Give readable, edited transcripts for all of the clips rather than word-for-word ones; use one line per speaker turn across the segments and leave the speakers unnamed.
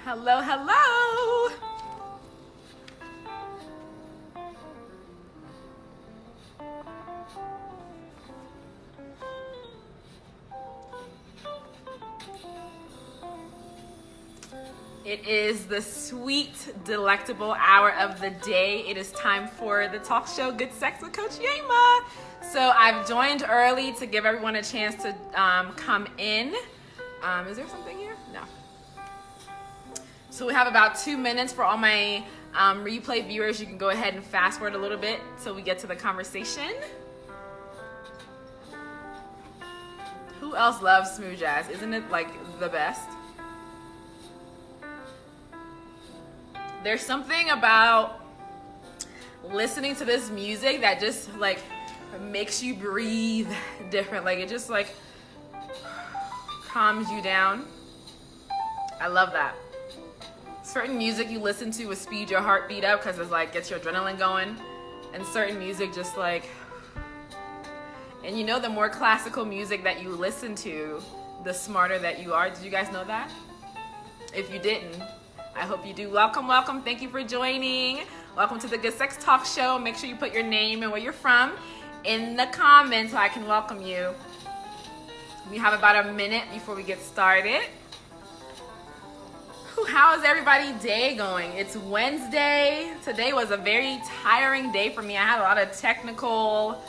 Hello, hello. It is the sweet, delectable hour of the day. It is time for the talk show, Good Sex with Coach Yema. So I've joined early to give everyone a chance to come in. Is there something here? No. So we have about 2 minutes for all my replay viewers. You can go ahead and fast forward a little bit so we get to the conversation. Who else loves smooth jazz? Isn't it like the best? There's something about listening to this music that just like makes you breathe different. Like it just like calms you down. I love that. Certain music you listen to will speed your heartbeat up because it's like gets your adrenaline going. And certain music just like, and you know, the more classical music that you listen to, the smarter that you are. Did you guys know that? If you didn't, I hope you do. Welcome, welcome. Thank you for joining. Welcome to the Good Sex Talk Show. Make sure you put your name and where you're from in the comments so I can welcome you. We have about a minute before we get started. How is everybody's day going? It's Wednesday. Today was a very tiring day for me. I had a lot of technical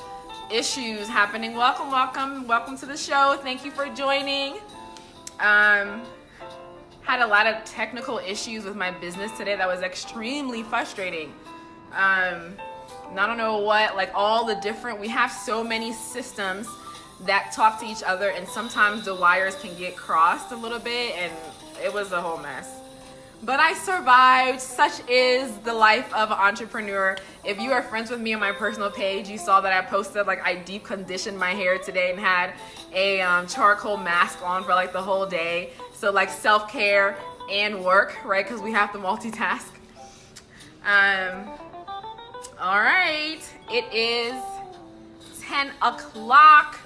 issues happening. Welcome, welcome. Welcome to the show. Thank you for joining. Had a lot of technical issues with my business today that was extremely frustrating. I don't know what, like all the different, we have so many systems that talk to each other and sometimes the wires can get crossed a little bit and it was a whole mess. But I survived. Such is the life of an entrepreneur. If you are friends with me on my personal page, you saw that I posted like I deep conditioned my hair today and had a charcoal mask on for like the whole day. So like self-care and work, right? Because we have to multitask. All right, it is 10 o'clock.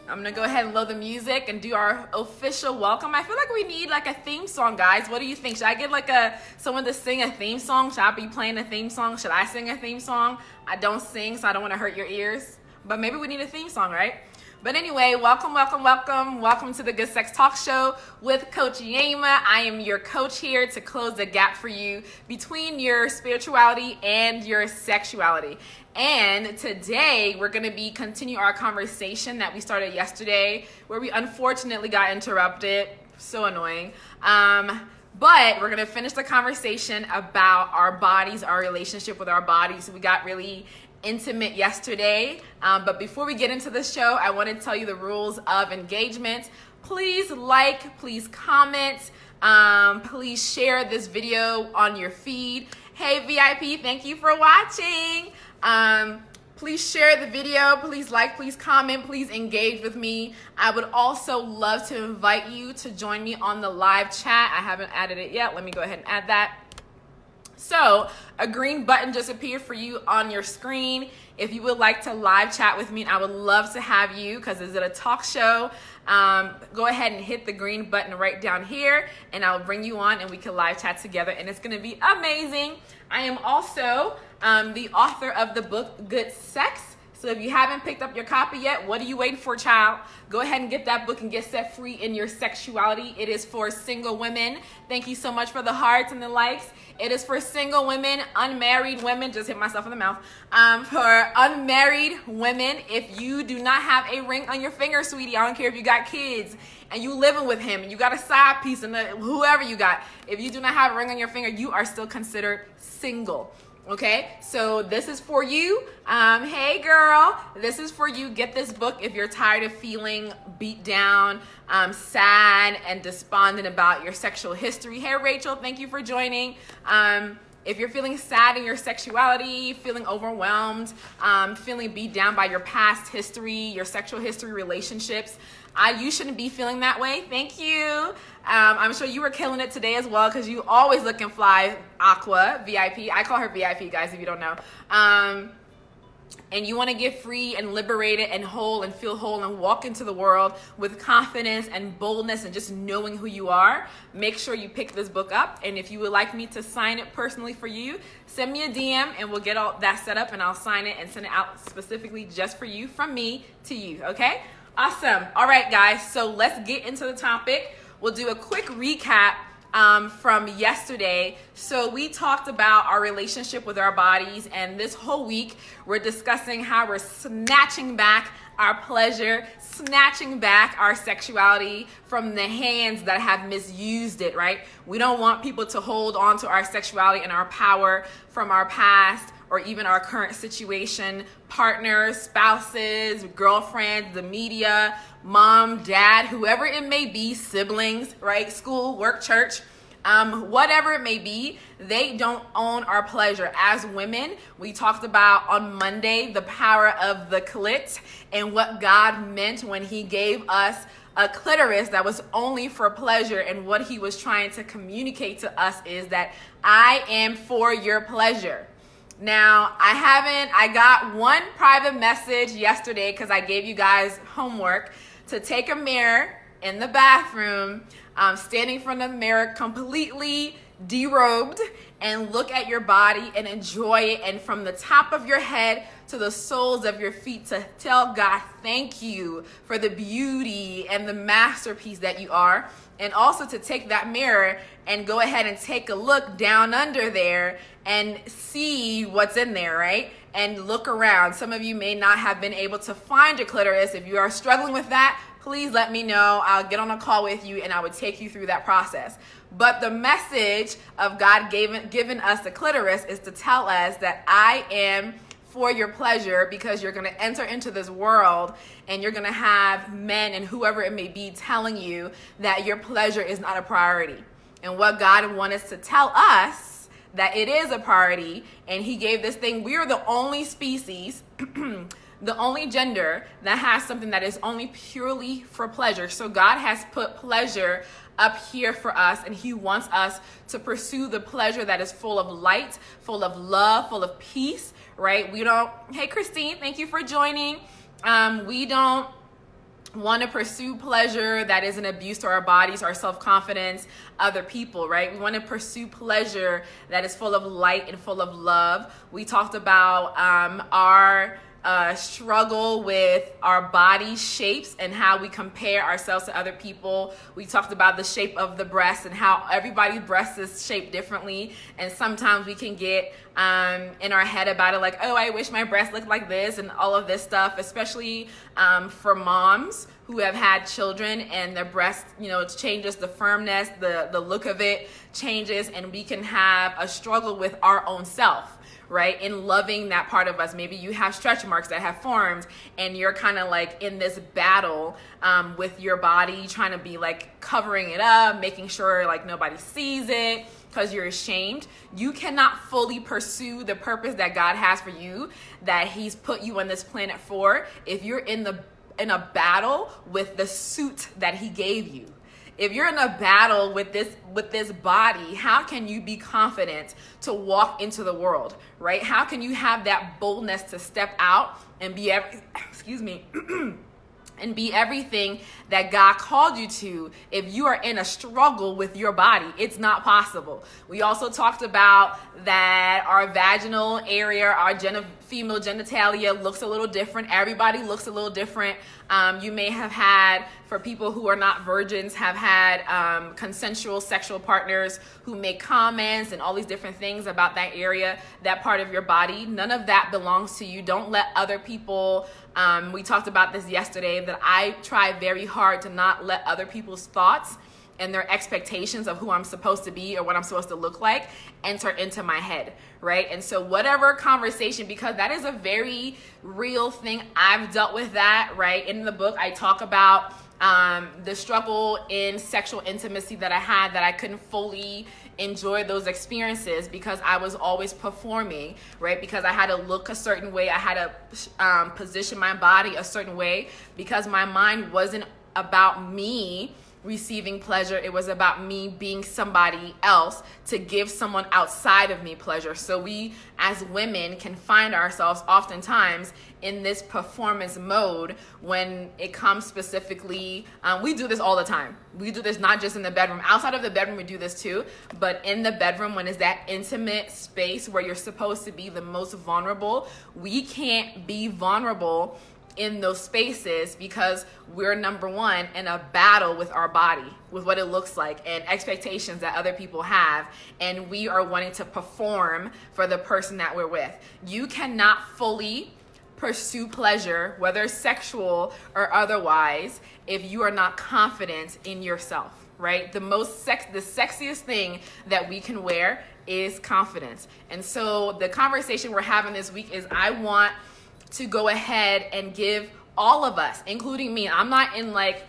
I'm gonna go ahead and load the music and do our official welcome. I feel like we need like a theme song, guys. What do you think? Should I get like someone to sing a theme song? Should I be playing a theme song? Should I sing a theme song? I don't sing, so I don't want to hurt your ears. But maybe we need a theme song, right? But anyway, welcome, welcome, welcome. Welcome to the Good Sex Talk Show with Coach Yema. I am your coach here to close the gap for you between your spirituality and your sexuality. And today we're going to be continue our conversation that we started yesterday where we unfortunately got interrupted. So annoying. But we're going to finish the conversation about our bodies, our relationship with our bodies. We got really intimate yesterday. But before we get into the show, I want to tell you the rules of engagement. Please like, please comment, please share this video on your feed. Hey VIP, thank you for watching. Please share the video, please like, please comment, please engage with me. I would also love to invite you to join me on the live chat. I haven't added it yet. Let me go ahead and add that. So a green button just appeared for you on your screen. If you would like to live chat with me, I would love to have you because it's a talk show. Go ahead and hit the green button right down here and I'll bring you on and we can live chat together and it's going to be amazing. I am also the author of the book, Good Sex. So if you haven't picked up your copy yet, what are you waiting for, child? Go ahead and get that book and get set free in your sexuality. It is for single women. Thank you so much for the hearts and the likes. It is for single women, unmarried women. Just hit myself in the mouth. For unmarried women, if you do not have a ring on your finger, sweetie, I don't care if you got kids and you living with him and you got a side piece and whoever you got, if you do not have a ring on your finger, you are still considered single. Okay, so this is for you. Hey girl, this is for you. Get this book if you're tired of feeling beat down, sad and despondent about your sexual history. Hey Rachel, thank you for joining. If you're feeling sad in your sexuality, feeling overwhelmed, feeling beat down by your past history, your sexual history, relationships, you shouldn't be feeling that way. Thank you. I'm sure you were killing it today as well because you always looking fly. Aqua, VIP. I call her VIP, guys, if you don't know. and you want to get free and liberated and whole and feel whole and walk into the world with confidence and boldness and just knowing who you are, make sure you pick this book up. And if you would like me to sign it personally for you, send me a DM and we'll get all that set up and I'll sign it and send it out specifically just for you, from me to you, okay? Awesome. All right, guys, so let's get into the topic. We'll do a quick recap from yesterday. So we talked about our relationship with our bodies, and this whole week we're discussing how we're snatching back our pleasure, snatching back our sexuality from the hands that have misused it, right? We don't want people to hold on to our sexuality and our power from our past or even our current situation, partners, spouses, girlfriends, the media, mom, dad, whoever it may be, siblings, right? School, work, church, whatever it may be, they don't own our pleasure. As women, we talked about on Monday the power of the clit and what God meant when he gave us a clitoris that was only for pleasure, and what he was trying to communicate to us is that I am for your pleasure. Now, I got one private message yesterday because I gave you guys homework to take a mirror in the bathroom, standing in front of the mirror completely derobed, and look at your body and enjoy it, and from the top of your head to the soles of your feet to tell God thank you for the beauty and the masterpiece that you are. And also to take that mirror and go ahead and take a look down under there and see what's in there, right? And look around. Some of you may not have been able to find your clitoris. If you are struggling with that, please let me know. I'll get on a call with you and I would take you through that process. But the message of God given us the clitoris is to tell us that I am for your pleasure, because you're going to enter into this world and you're going to have men and whoever it may be telling you that your pleasure is not a priority. And what God wants to tell us that it is a priority, and he gave this thing. We are the only species, the only gender that has something that is only purely for pleasure. So God has put pleasure up here for us, and he wants us to pursue the pleasure that is full of light, full of love, full of peace, right? We don't, hey Christine, thank you for joining. We don't want to pursue pleasure that is an abuse to our bodies, our self-confidence, other people, right? We want to pursue pleasure that is full of light and full of love. We talked about our struggle with our body shapes and how we compare ourselves to other people. We talked about the shape of the breast and how everybody's breast is shaped differently, and sometimes we can get in our head about it, like, oh, I wish my breast looked like this and all of this stuff, especially for moms who have had children and their breast, it changes, the firmness, the look of it changes, and we can have a struggle with our own self, right? In loving that part of us. Maybe you have stretch marks that have formed and you're kind of like in this battle with your body, trying to be like covering it up, making sure like nobody sees it because you're ashamed. You cannot fully pursue the purpose that God has for you, that he's put you on this planet for, if you're in a battle with the suit that he gave you. If you're in a battle with this body, how can you be confident to walk into the world, right? How can you have that boldness to step out and be and be everything that God called you to if you are in a struggle with your body? It's not possible. We also talked about that our vaginal area, our female genitalia looks a little different. Everybody looks a little different. You may have had, for people who are not virgins, have had consensual sexual partners who make comments and all these different things about that area, that part of your body. None of that belongs to you. Don't let other people, we talked about this yesterday, that I try very hard to not let other people's thoughts and their expectations of who I'm supposed to be or what I'm supposed to look like enter into my head, right? And so whatever conversation, because that is a very real thing. I've dealt with that, right? In the book, I talk about the struggle in sexual intimacy that I had, that I couldn't fully enjoy those experiences because I was always performing, right? Because I had to look a certain way. I had to position my body a certain way because my mind wasn't about me receiving pleasure. It was about me being somebody else to give someone outside of me pleasure. So we as women can find ourselves oftentimes in this performance mode when it comes specifically, we do this all the time. We do this not just in the bedroom. Outside of the bedroom, we do this too. But in the bedroom, when it's that intimate space where you're supposed to be the most vulnerable, we can't be vulnerable in those spaces because we're, number one, in a battle with our body, with what it looks like and expectations that other people have, and we are wanting to perform for the person that we're with. You cannot fully pursue pleasure, whether sexual or otherwise, if you are not confident in yourself, right? The sexiest thing that we can wear is confidence. And so the conversation we're having this week is I want to go ahead and give all of us, including me, I'm not in like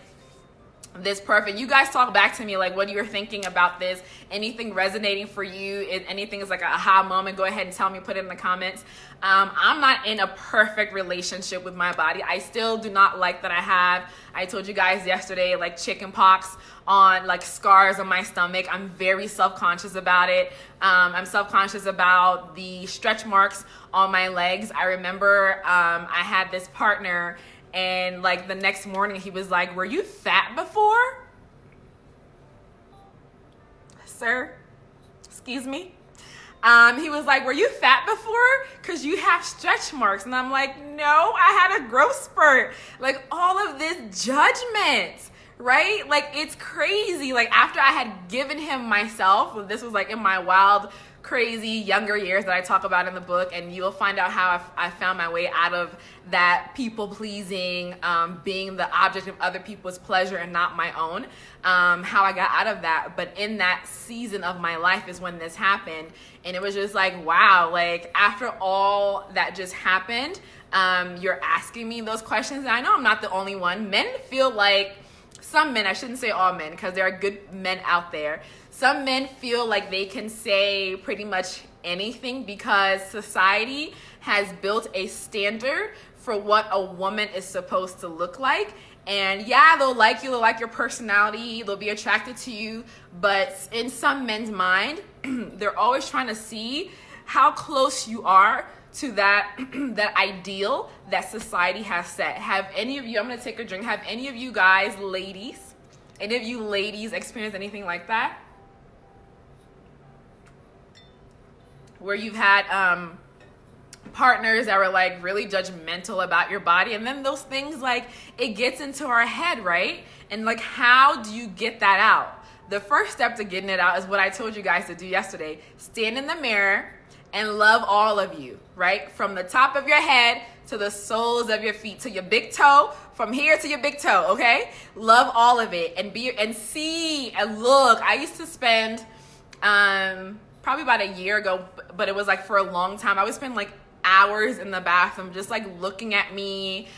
this perfect, you guys talk back to me like what you're thinking about this, anything resonating for you, if anything is like an aha moment, go ahead and tell me, put it in the comments. I'm not in a perfect relationship with my body. I still do not like that I told you guys yesterday, like chicken pox on, like scars on my stomach. I'm very self-conscious about it. I'm self-conscious about the stretch marks on my legs. I remember I had this partner, and like the next morning he was like, "Were you fat before?" Sir, excuse me. He was like, "Were you fat before? Because you have stretch marks." And I'm like, "No, I had a growth spurt." Like all of this judgment, right? Like it's crazy. Like after I had given him myself, this was like in my wild, crazy younger years that I talk about in the book, and you'll find out how I found my way out of that people pleasing, being the object of other people's pleasure and not my own, how I got out of that. But in that season of my life is when this happened, and it was just like, wow, like after all that just happened, you're asking me those questions, and I know I'm not the only one. Men feel like, some men, I shouldn't say all men because there are good men out there, some men feel like they can say pretty much anything because society has built a standard for what a woman is supposed to look like. And yeah, they'll like you, they'll like your personality, they'll be attracted to you, but in some men's mind, they're always trying to see how close you are to that that ideal that society has set. Have any of you, I'm gonna take a drink, have any of you guys, ladies, any of you ladies experienced anything like that? Where you've had partners that were like really judgmental about your body, and then those things, like it gets into our head, right? And like, how do you get that out? The first step to getting it out is what I told you guys to do yesterday. Stand in the mirror and love all of you, right? From the top of your head to the soles of your feet, to your big toe, from here to your big toe, okay? Love all of it and see and look. I used to spend probably about a year ago, but it was like for a long time, I would spend like hours in the bathroom just like looking at me,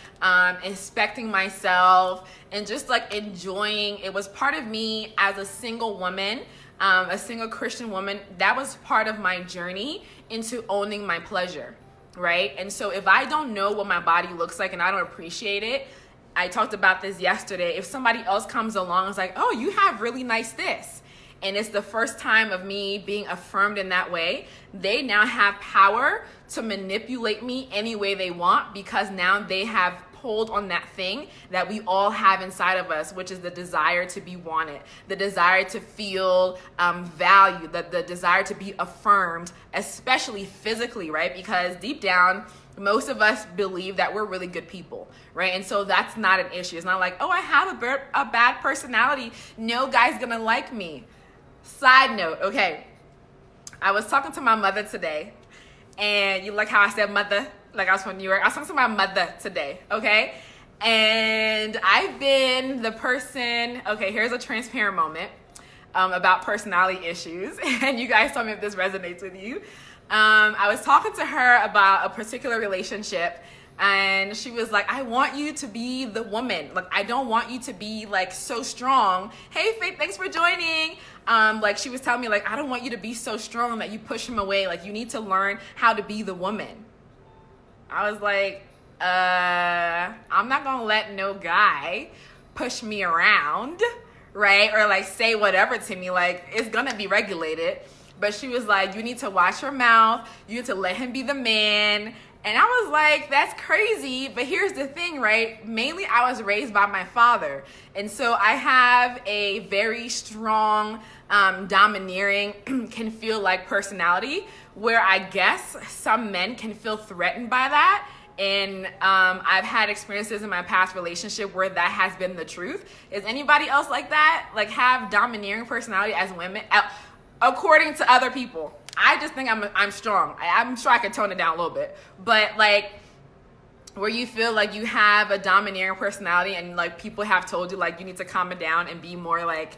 inspecting myself, and just like enjoying. It was part of me as a single woman, a single Christian woman. That was part of my journey into owning my pleasure, right? And so if I don't know what my body looks like and I don't appreciate it, I talked about this yesterday, if somebody else comes along and is like, "Oh, you have really nice this," and it's the first time of me being affirmed in that way, they now have power to manipulate me any way they want, because now they have pulled on that thing that we all have inside of us, which is the desire to be wanted, the desire to feel valued, the desire to be affirmed, especially physically, right? Because deep down, most of us believe that we're really good people, right? And so that's not an issue. It's not like, "Oh, I have a bad personality, no guy's gonna like me." Side note, okay, I was talking to my mother today, and you like how I said mother, like I was from New York. I was talking to my mother today, okay? And I've been the person, okay, here's a transparent moment about personality issues, and you guys tell me if this resonates with you. I was talking to her about a particular relationship, and she was like, "I want you to be the woman. Like, I don't want you to be like so strong." Hey, Faith, thanks for joining. Like she was telling me, like, "I don't want you to be so strong that you push him away. Like, you need to learn how to be the woman." I was like, I'm not gonna let no guy push me around, right? Or like say whatever to me, like it's gonna be regulated. But she was like, you need to watch your mouth. You need to let him be the man. And I was like, that's crazy. But here's the thing, right? Mainly I was raised by my father. And so I have a very strong, domineering, can feel like personality, where I guess some men can feel threatened by that. And I've had experiences in my past relationship where that has been the truth. Is anybody else like that? Like have domineering personality as women? According to other people. I just think I'm strong. I'm sure I could tone it down a little bit. But like where you feel like you have a domineering personality and like people have told you like you need to calm it down and be more like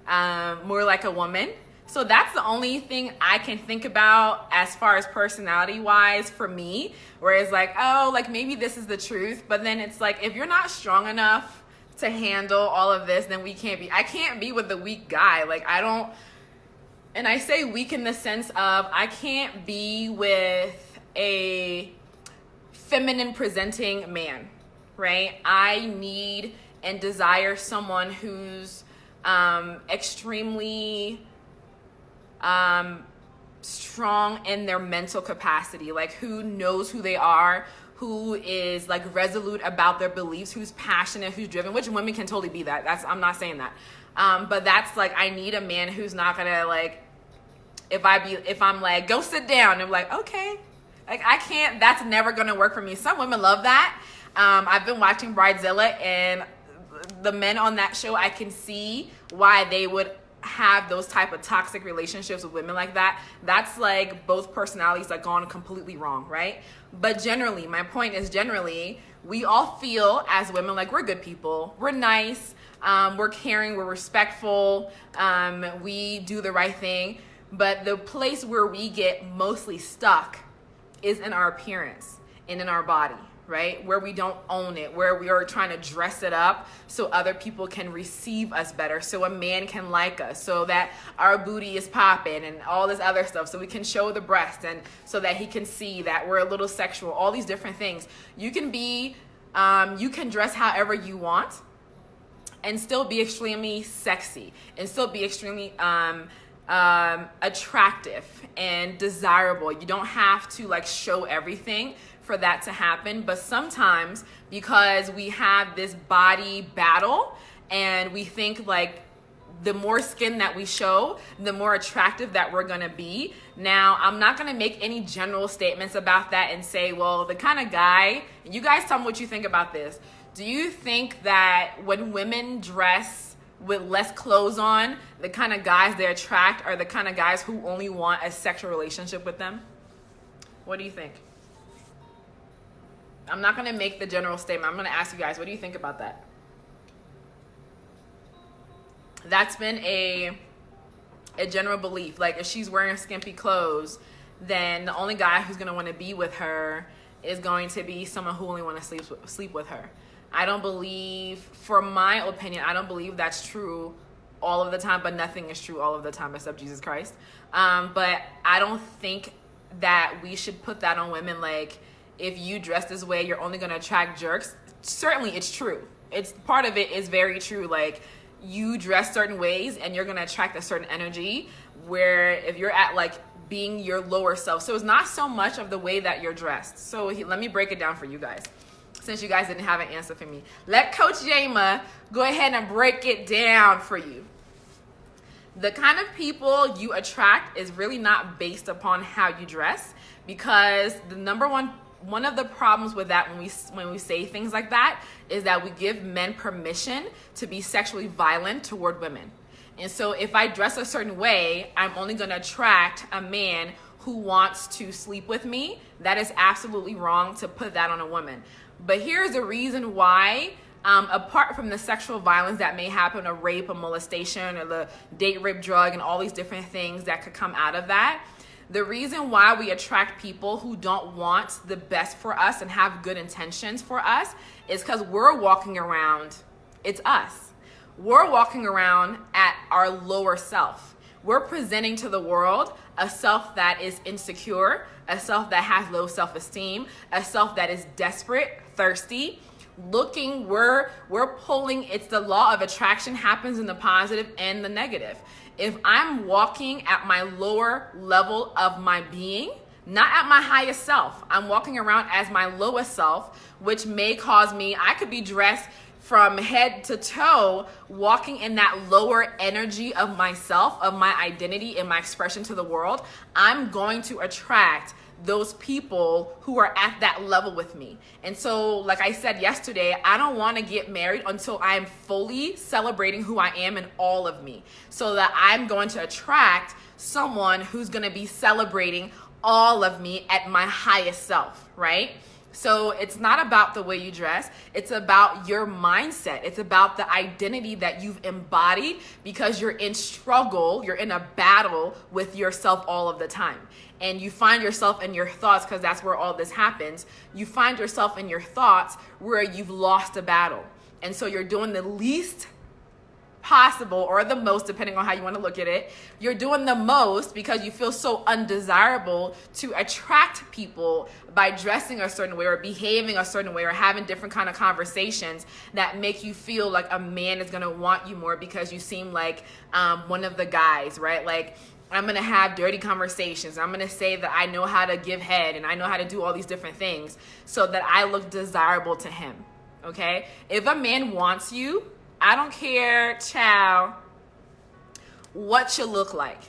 a woman. So that's the only thing I can think about as far as personality wise for me, where it's like, oh, like maybe this is the truth. But then it's like, if you're not strong enough to handle all of this, then I can't be with the weak guy. Like and I say weak in the sense of I can't be with a feminine presenting man, right? I need and desire someone who's extremely strong in their mental capacity, like who knows who they are, who is like resolute about their beliefs, who's passionate, who's driven, which women can totally be that. I'm not saying that. But that's like, I need a man who's not gonna like, if I'm like, go sit down, I'm like, okay. Like I can't, that's never gonna work for me. Some women love that. I've been watching Bridezilla, and the men on that show, I can see why they would have those type of toxic relationships with women like that. That's like both personalities are gone completely wrong, right? But generally, my point is generally, we all feel as women like we're good people, we're nice, we're caring, we're respectful, we do the right thing. But the place where we get mostly stuck is in our appearance and in our body, right? Where we don't own it, where we are trying to dress it up so other people can receive us better, so a man can like us, so that our booty is popping and all this other stuff, so we can show the breast and so that he can see that we're a little sexual, all these different things. You can dress however you want and still be extremely sexy and still be extremely attractive and desirable. You don't have to like show everything for that to happen. But sometimes, because we have this body battle and we think like the more skin that we show, the more attractive that we're gonna be. Now, I'm not gonna make any general statements about that and say, well, the kind of guy, you guys tell me what you think about this. Do you think that when women dress with less clothes on, the kind of guys they attract are the kind of guys who only want a sexual relationship with them? What do you think? I'm not going to make the general statement. I'm going to ask you guys, what do you think about that? That's been a general belief. Like if she's wearing skimpy clothes, then the only guy who's going to want to be with her is going to be someone who only wants to sleep with her. I don't believe, for my opinion, I don't believe that's true all of the time, but nothing is true all of the time except Jesus Christ. But I don't think that we should put that on women. Like, if you dress this way, you're only going to attract jerks. Certainly it's true. It's part of it is very true. Like, you dress certain ways and you're going to attract a certain energy, where if you're at like being your lower self. So it's not so much of the way that you're dressed. So let me break it down for you guys, since you guys didn't have an answer for me. Let Coach Jayma go ahead and break it down for you. The kind of people you attract is really not based upon how you dress, because the number one of the problems with that when we say things like that is that we give men permission to be sexually violent toward women. And so if I dress a certain way, I'm only going to attract a man who wants to sleep with me. That is absolutely wrong to put that on a woman. But here's the reason why, apart from the sexual violence that may happen, a rape, a molestation, or the date rape drug, and all these different things that could come out of that, the reason why we attract people who don't want the best for us and have good intentions for us is because we're walking around, it's us. We're walking around at our lower self. We're presenting to the world a self that is insecure, a self that has low self-esteem, a self that is desperate, thirsty. looking, we're pulling. It's the law of attraction happens in the positive and the negative. If I'm walking at my lower level of my being, not at my highest self, I'm walking around as my lowest self, which may cause me, I could be dressed from head to toe, walking in that lower energy of myself, of my identity and my expression to the world. I'm going to attract those people who are at that level with me. And so, like I said yesterday, I don't want to get married until I'm fully celebrating who I am and all of me, so that I'm going to attract someone who's going to be celebrating all of me at my highest self, right? So it's not about the way you dress. It's about your mindset. It's about the identity that you've embodied, because you're in struggle. You're in a battle with yourself all of the time. And you find yourself in your thoughts, because that's where all this happens. You find yourself in your thoughts where you've lost a battle. And so you're doing the least possible, or the most, depending on how you want to look at it. You're doing the most because you feel so undesirable to attract people by dressing a certain way or behaving a certain way or having different kind of conversations that make you feel like a man is going to want you more because you seem like one of the guys, right? Like, I'm going to have dirty conversations. I'm going to say that I know how to give head and I know how to do all these different things so that I look desirable to him, okay? If a man wants you, I don't care, child, what you look like.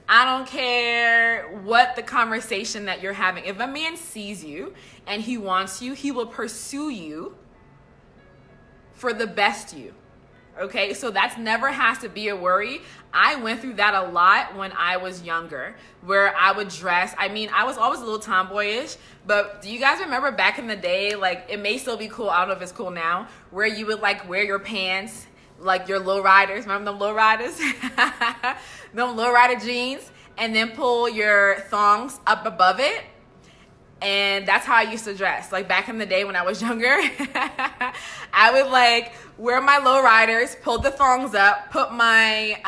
I don't care what the conversation that you're having. If a man sees you and he wants you, he will pursue you for the best you. Okay, so that's never has to be a worry. I went through that a lot when I was younger, where I would dress. I mean, I was always a little tomboyish, but do you guys remember back in the day, like, it may still be cool, I don't know if it's cool now, where you would like wear your pants, like your low riders, remember them low riders? Them low rider jeans, and then pull your thongs up above it. And that's how I used to dress. Like back in the day when I was younger, I would like wear my low riders, pull the thongs up, put my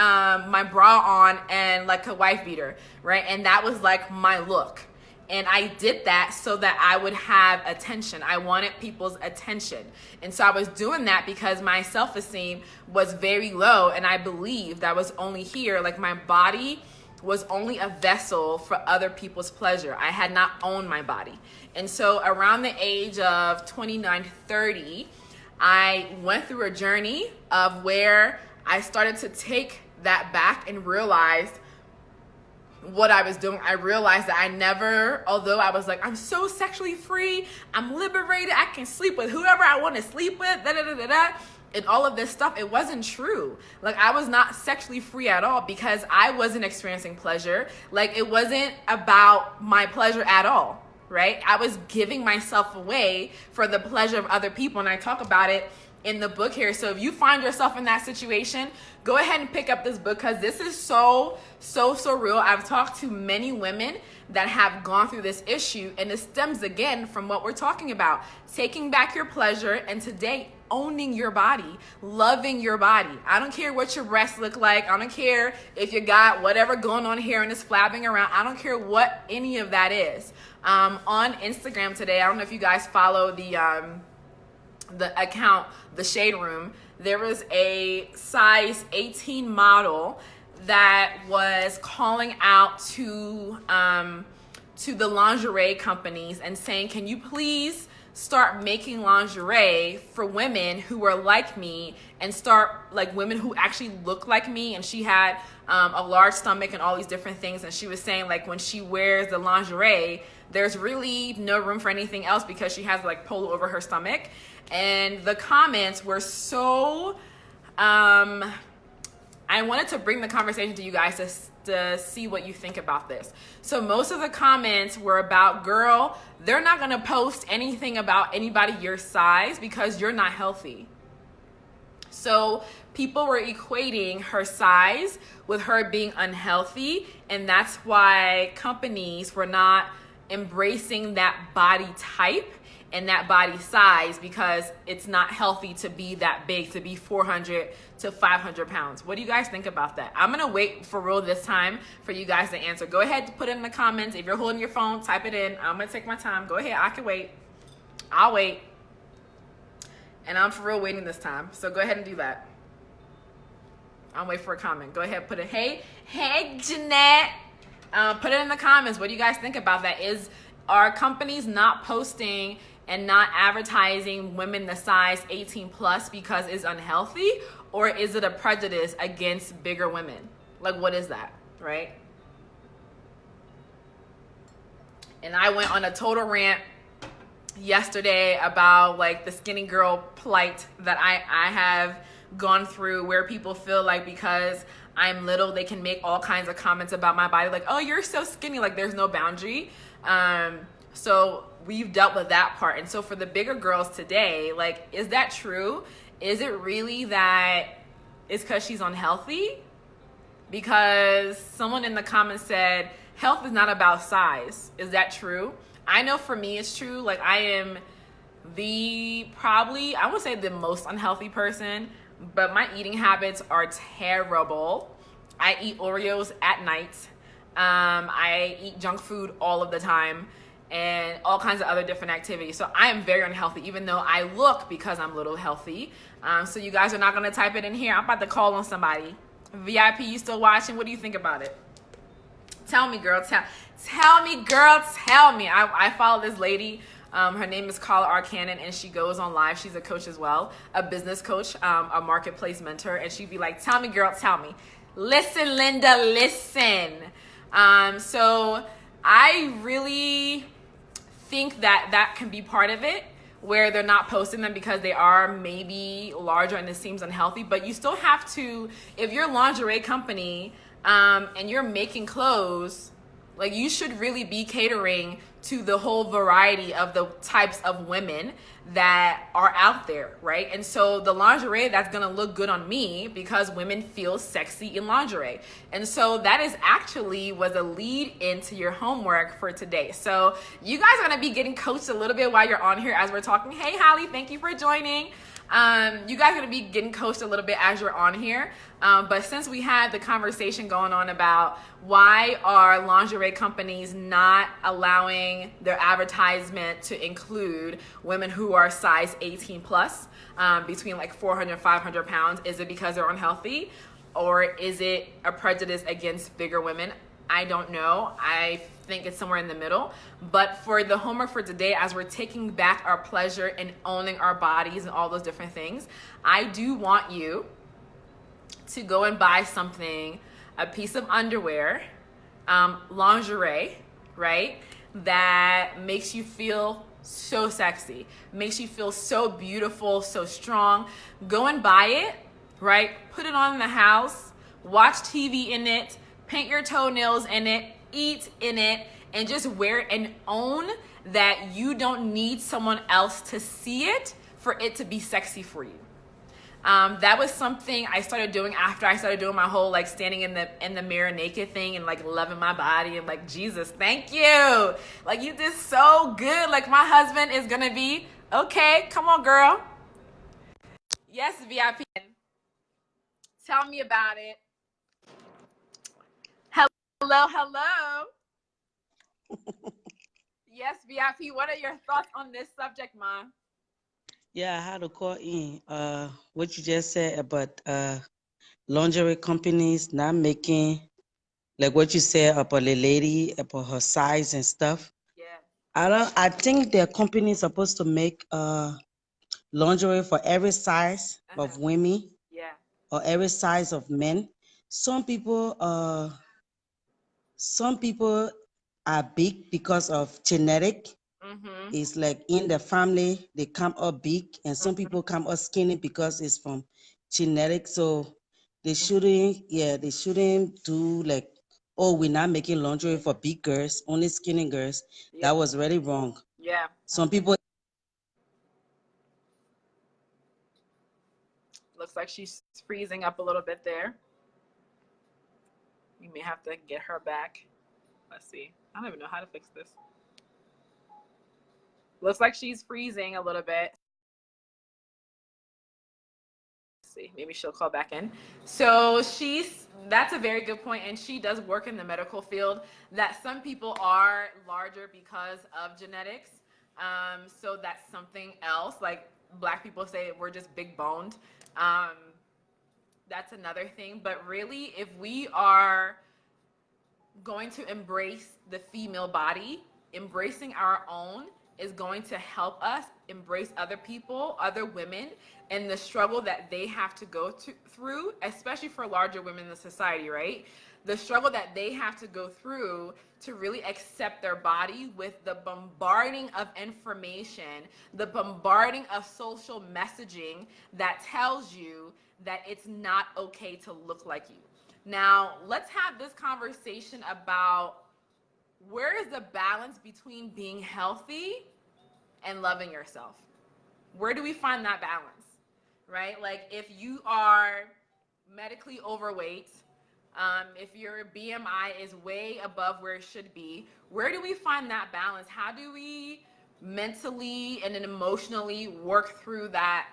my bra on, and like a wife beater, right? And that was like my look. And I did that so that I would have attention. I wanted people's attention. And so I was doing that because my self-esteem was very low, and I believed I was only here, like my body was only a vessel for other people's pleasure. I had not owned my body. And so around the age of 29, 30, I went through a journey of where I started to take that back and realized what I was doing. I realized that I never, although I was like, I'm so sexually free, I'm liberated, I can sleep with whoever I want to sleep with, and all of this stuff, it wasn't true. Like, I was not sexually free at all because I wasn't experiencing pleasure. Like, it wasn't about my pleasure at all, right? I was giving myself away for the pleasure of other people, and I talk about it in the book here. So if you find yourself in that situation, go ahead and pick up this book, because this is so real. I've talked to many women that have gone through this issue, and it stems again from what we're talking about, taking back your pleasure, and today owning your body, loving your body. I don't care what your breasts look like. I don't care if you got whatever going on here and it's flapping around. I don't care what any of that is. On Instagram today, I don't know if you guys follow the account, The Shade Room. There was a size 18 model that was calling out to the lingerie companies and saying, can you please start making lingerie for women who are like me, and start like women who actually look like me. And she had a large stomach and all these different things, and she was saying like when she wears the lingerie, there's really no room for anything else because she has like polo over her stomach. And the comments were so I wanted to bring the conversation to you guys to see what you think about this. So most of the comments were about, girl, they're not going to post anything about anybody your size because you're not healthy. So people were equating her size with her being unhealthy, and that's why companies were not embracing that body type and that body size, because it's not healthy to be that big, to be 400 to 500 pounds. What do you guys think about that? I'm gonna wait for real this time for you guys to answer. Go ahead and put it in the comments. If you're holding your phone, type it in. I'm gonna take my time. Go ahead, I can wait. I'll wait. And I'm for real waiting this time. So go ahead and do that. I'll wait for a comment. Go ahead, put it. Hey, Jeanette. Put it in the comments. What do you guys think about that? Are companies not posting and not advertising women the size 18 plus because it's unhealthy? Or is it a prejudice against bigger women? Like, what is that, right? And I went on a total rant yesterday about like the skinny girl plight that I have gone through, where people feel like because I'm little, they can make all kinds of comments about my body, like, oh, you're so skinny, like there's no boundary. So we've dealt with that part. And so for the bigger girls today, like, is that true? Is it really that it's because she's unhealthy? Because someone in the comments said, health is not about size. Is that true? I know for me it's true. Like, I am I would say the most unhealthy person, but my eating habits are terrible. I eat Oreos at night. I eat junk food all of the time and all kinds of other different activities. So I am very unhealthy, even though I look, because I'm a little healthy. So you guys are not going to type it in here. I'm about to call on somebody. VIP, you still watching? What do you think about it? Tell me, girl. Tell me, girl. Tell me. I follow this lady. Her name is Carla R. Cannon, and she goes on live. She's a coach as well, a business coach, a marketplace mentor. And she'd be like, tell me, girl, tell me. Listen, Linda, listen. So I really think that can be part of it, where they're not posting them because they are maybe larger and it seems unhealthy. But you still have to, if you're a lingerie company and you're making clothes, like, you should really be catering to the whole variety of the types of women that are out there, right? And so the lingerie that's gonna look good on me, because women feel sexy in lingerie. And so that is actually was a lead into your homework for today. So you guys are gonna be getting coached a little bit while you're on here as we're talking. Hey, Holly, thank you for joining. You guys are going to be getting coached a little bit as you're on here. But since we had the conversation going on about why are lingerie companies not allowing their advertisement to include women who are size 18 plus, between like 400 and 500 pounds, is it because they're unhealthy, or is it a prejudice against bigger women? I don't know. I think it's somewhere in the middle. But for the homework for today, as we're taking back our pleasure and owning our bodies and all those different things, I do want you to go and buy something, a piece of underwear, lingerie, right, that makes you feel so sexy, makes you feel so beautiful, so strong. Go and buy it, right? Put it on in the house, watch TV in it, paint your toenails in it, eat in it, and just wear it and own that you don't need someone else to see it for it to be sexy for you. That was something I started doing after I started doing my whole like standing in the mirror naked thing and like loving my body and like, Jesus, thank you. Like, you did so good. Like, my husband is gonna be, okay, come on, girl. Yes, VIP. Tell me about it. Hello. Yes, VIP, what are your thoughts on this subject, Ma?
Yeah, I had to call in. What you just said about lingerie companies not making, like what you said about the lady, about her size and stuff.
Yeah.
I think their company is supposed to make lingerie for every size of women
Yeah.
or every size of men. Some people are big because of genetic.
Mm-hmm.
It's like in the family, they come up big, and some people come up skinny because it's from genetic. So they shouldn't do like, oh, we're not making lingerie for big girls, only skinny girls.
Yeah.
That was really wrong.
Yeah.
Some people.
Looks like she's freezing up a little bit there. You may have to get her back. Let's see. I don't even know how to fix this. Looks like she's freezing a little bit. Let's see, maybe she'll call back in. So that's a very good point, and she does work in the medical field, that some people are larger because of genetics. So that's something else. Like, Black people say we're just big boned. Um, that's another thing. But really, if we are going to embrace the female body, embracing our own is going to help us embrace other people, other women, and the struggle that they have to go through, especially for larger women in the society, right? The struggle that they have to go through to really accept their body with the bombarding of information, the bombarding of social messaging that tells you that it's not okay to look like you. Now, let's have this conversation about where is the balance between being healthy and loving yourself? Where do we find that balance, right? Like if you are medically overweight, if your BMI is way above where it should be, where do we find that balance? How do we mentally and then emotionally work through that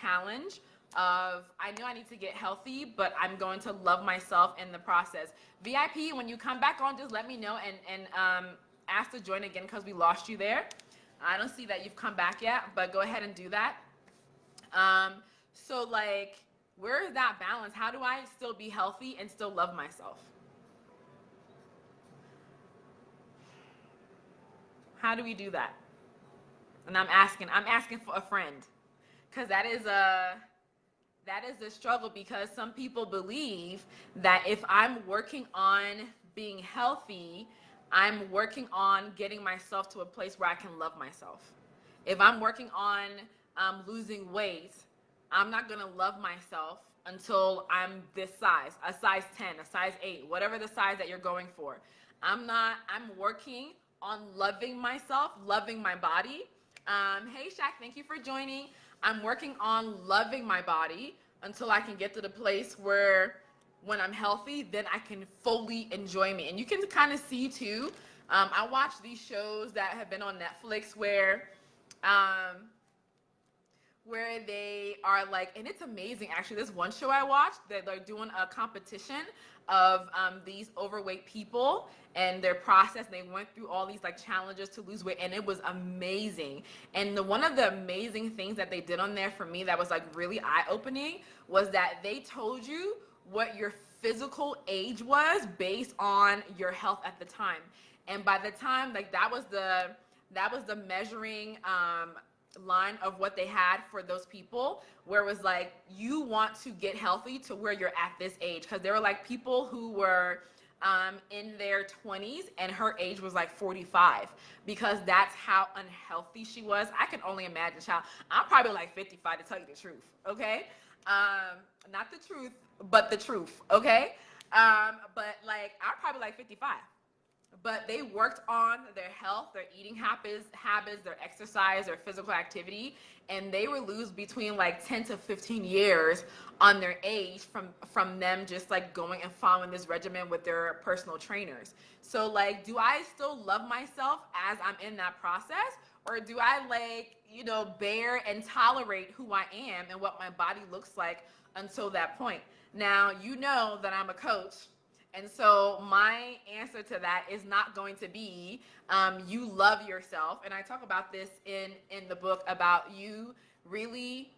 challenge of I know I need to get healthy, but I'm going to love myself in the process. VIP, when you come back on, just let me know and ask to join again because we lost you there. I don't see that you've come back yet, but go ahead and do that. So like, where is that balance? How do I still be healthy and still love myself? How do we do that? And I'm asking for a friend, because that is a struggle, because some people believe that if I'm working on being healthy, I'm working on getting myself to a place where I can love myself. If I'm working on losing weight, I'm not going to love myself until I'm this size, a size 10, a size 8, whatever the size that you're going for. I'm working on loving myself, loving my body. Hey, Shaq, thank you for joining. I'm working on loving my body until I can get to the place where when I'm healthy, then I can fully enjoy me. And you can kind of see too, I watch these shows that have been on Netflix where they are like, and it's amazing actually, this one show I watched that they're doing a competition of these overweight people and their process. They went through all these like challenges to lose weight, and it was amazing. And one of the amazing things that they did on there for me that was like really eye-opening was that they told you what your physical age was based on your health at the time. And by the time, like that was the measuring line of what they had for those people, where it was like, you want to get healthy to where you're at this age, because there were like people who were in their 20s and her age was like 45, because that's how unhealthy she was. I can only imagine, child. I'm probably like 55 to tell you the truth, okay? Not the truth, but the truth, okay? But like, I'm probably like 55. But they worked on their health, their eating habits, their exercise, their physical activity, and they would lose between like 10 to 15 years on their age from them just like going and following this regimen with their personal trainers. So like, do I still love myself as I'm in that process? Or do I like, bear and tolerate who I am and what my body looks like until that point? Now, you know that I'm a coach. And so my answer to that is not going to be you love yourself. And I talk about this in the book about you really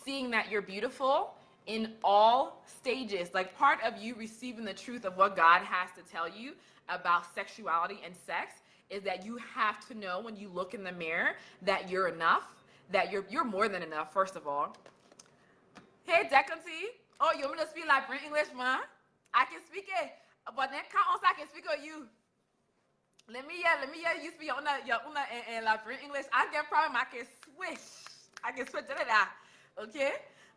seeing that you're beautiful in all stages. Like part of you receiving the truth of what God has to tell you about sexuality and sex is that you have to know when you look in the mirror that you're enough, that you're more than enough, first of all. Hey, Decanty. Oh, you want me to speak like English, man? I can speak it, but then quand I can speak on you. Let me hear you speak on in la English. I get problem. I can switch it out. Okay.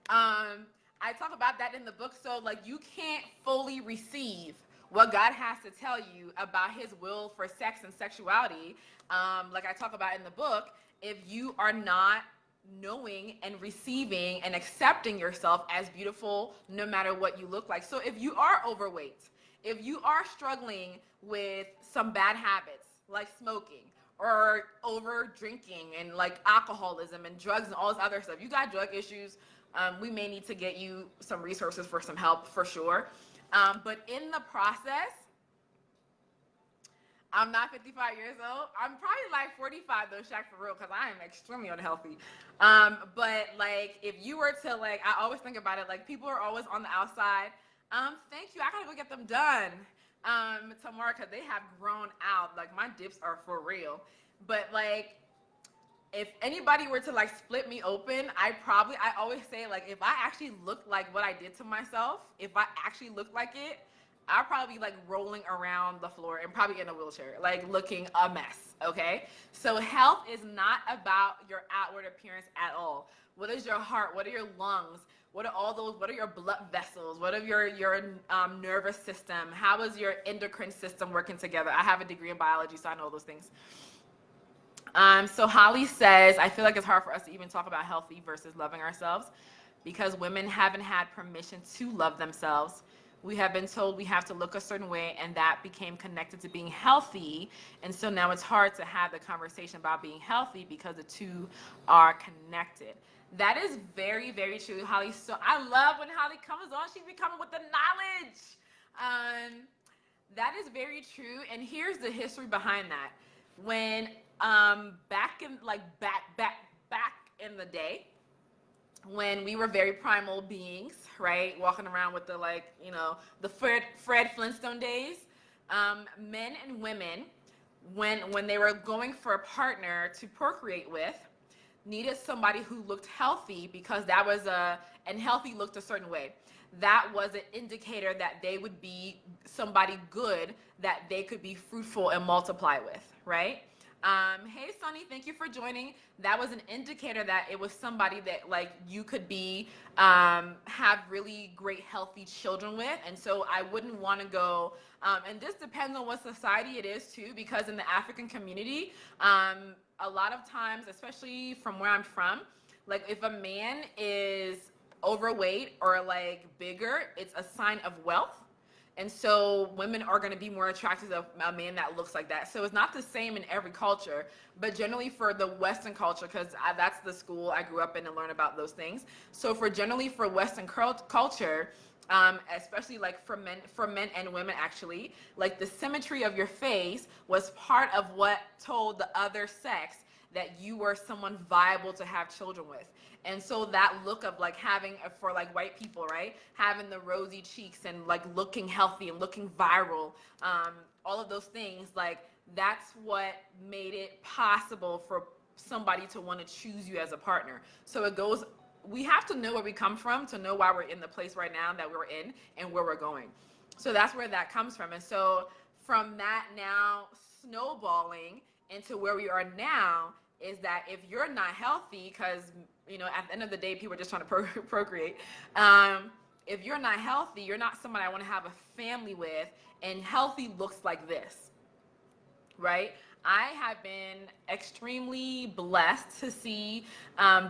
I talk about that in the book. So like, you can't fully receive what God has to tell you about His will for sex and sexuality. Like I talk about in the book, if you are not knowing and receiving and accepting yourself as beautiful no matter what you look like. So if you are overweight, if you are struggling with some bad habits like smoking or over drinking and like alcoholism and drugs and all this other stuff, you got drug issues, we may need to get you some resources for some help for sure. But in the process, I'm not 55 years old. I'm probably like 45 though, Shaq, for real, because I am extremely unhealthy. But like, if you were to like, I always think about it, like people are always on the outside. Thank you. I gotta go get them done tomorrow because they have grown out. Like my dips are for real. But like, if anybody were to like split me open, I always say like if I actually looked like what I did to myself, if I actually looked like it, I'd probably be like rolling around the floor and probably in a wheelchair, like looking a mess. Okay, so health is not about your outward appearance at all. What is your heart? What are your lungs? What are all those? What are your blood vessels? What are your nervous system? How is your endocrine system working together? I have a degree in biology, so I know those things. So Holly says, I feel like it's hard for us to even talk about healthy versus loving ourselves because women haven't had permission to love themselves. We have been told we have to look a certain way, and that became connected to being healthy. And so now it's hard to have the conversation about being healthy because the two are connected. That is very, very true, Holly. So I love when Holly comes on. She's coming with the knowledge. That is very true. And here's the history behind that. When back in the day, when we were very primal beings, right, walking around with the the Fred Flintstone days, men and women, when they were going for a partner to procreate with, needed somebody who looked healthy because that was and healthy looked a certain way. That was an indicator that they would be somebody good that they could be fruitful and multiply with, right? Hey Sonny, thank you for joining. That was an indicator that it was somebody that like you could be have really great healthy children with. And so I wouldn't want to go and this depends on what society it is too, because in the African community, a lot of times, especially from where I'm from, like if a man is overweight or like bigger, it's a sign of wealth. And so women are going to be more attracted to a man that looks like that. So it's not the same in every culture, but generally for the Western culture, because that's the school I grew up in and learned about those things. So generally for Western culture, especially like for men and women actually, like the symmetry of your face was part of what told the other sex that you were someone viable to have children with. And so that look of like having, for like white people, right, having the rosy cheeks and like looking healthy and looking viral, all of those things, like that's what made it possible for somebody to want to choose you as a partner. So it goes, we have to know where we come from to know why we're in the place right now that we're in and where we're going. So that's where that comes from. And so from that now snowballing into where we are now is that if you're not healthy, because at the end of the day people are just trying to procreate, if you're not healthy, you're not someone I want to have a family with. And healthy looks like this, right? I have been extremely blessed to see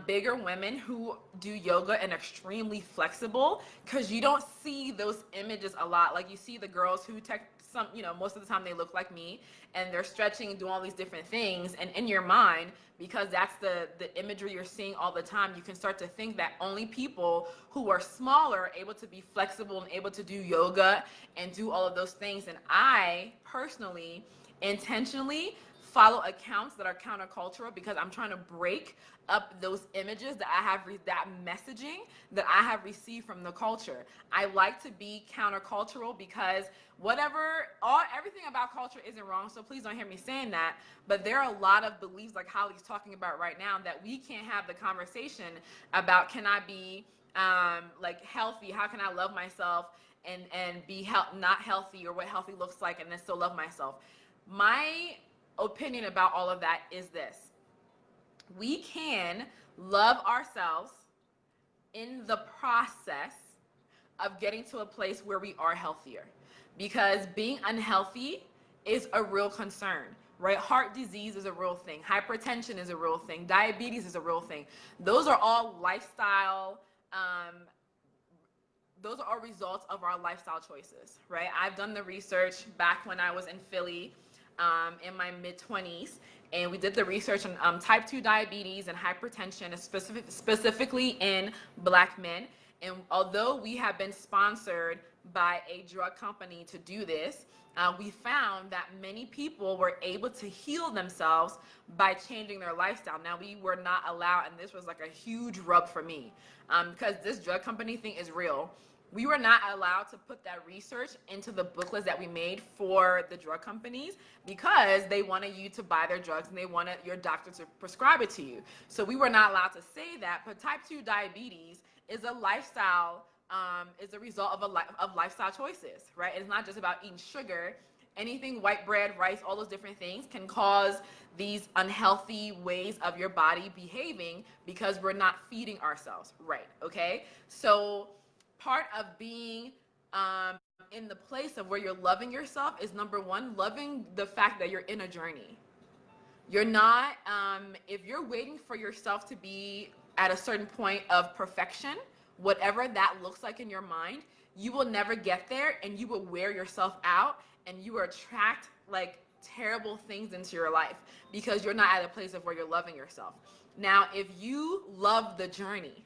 bigger women who do yoga and extremely flexible, because you don't see those images a lot. Like you see the girls who most of the time they look like me and they're stretching and doing all these different things, and in your mind, because that's the imagery you're seeing all the time, you can start to think that only people who are smaller are able to be flexible and able to do yoga and do all of those things. And I personally intentionally follow accounts that are countercultural because I'm trying to break up those images that I have, that messaging that I have received from the culture. I like to be countercultural because everything about culture isn't wrong, so please don't hear me saying that, but there are a lot of beliefs like Holly's talking about right now that we can't have the conversation about. Can I be like healthy? How can I love myself and be not healthy, or what healthy looks like, and then still love myself? My opinion about all of that is this: we can love ourselves in the process of getting to a place where we are healthier, because being unhealthy is a real concern, right? Heart disease is a real thing. Hypertension is a real thing. Diabetes is a real thing. Those are all lifestyle, those are all results of our lifestyle choices, right? I've done the research back when I was in Philly in my mid-20s, and we did the research on type 2 diabetes and hypertension, specifically in Black men. And although we have been sponsored by a drug company to do this, we found that many people were able to heal themselves by changing their lifestyle. Now, we were not allowed, and this was like a huge rub for me, because this drug company thing is real. We were not allowed to put that research into the booklets that we made for the drug companies because they wanted you to buy their drugs and they wanted your doctor to prescribe it to you. So we were not allowed to say that. But type 2 diabetes is a lifestyle, is a result of lifestyle choices, right? It's not just about eating sugar. Anything, white bread, rice, all those different things can cause these unhealthy ways of your body behaving because we're not feeding ourselves right, okay? So part of being in the place of where you're loving yourself is, number one, loving the fact that you're in a journey. You're not, if you're waiting for yourself to be at a certain point of perfection, whatever that looks like in your mind, you will never get there, and you will wear yourself out, and you will attract like terrible things into your life because you're not at a place of where you're loving yourself. Now, if you love the journey,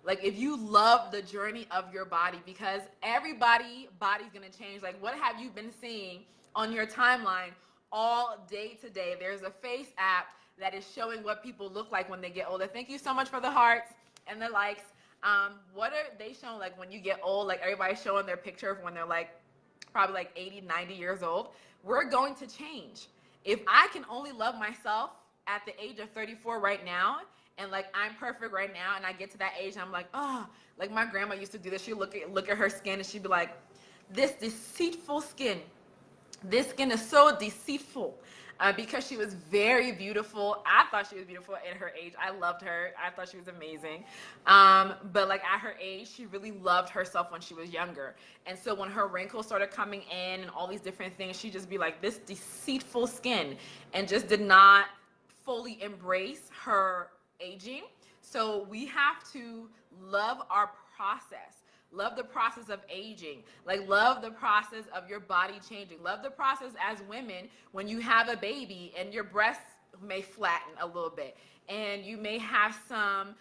like if you love the journey of your body, because everybody's body's gonna change. Like, what have you been seeing on your timeline all day today? There's a face app that is showing what people look like when they get older. Thank you so much for the hearts and the likes. What are they showing like when you get old? Like everybody's showing their picture of when they're like probably like 80, 90 years old. We're going to change. If I can only love myself at the age of 34 right now, and like I'm perfect right now, and I get to that age and I'm like, oh, like my grandma used to do this. She'd look at her skin and she'd be like, this deceitful skin. This skin is so deceitful. Because she was very beautiful. I thought she was beautiful at her age. I loved her. I thought she was amazing. But like at her age, she really loved herself when she was younger. And so when her wrinkles started coming in and all these different things, she'd just be like, this deceitful skin, and just did not fully embrace her aging. So we have to love our process. Love the process of aging. Like, love the process of your body changing. Love the process as women when you have a baby and your breasts may flatten a little bit and you may have some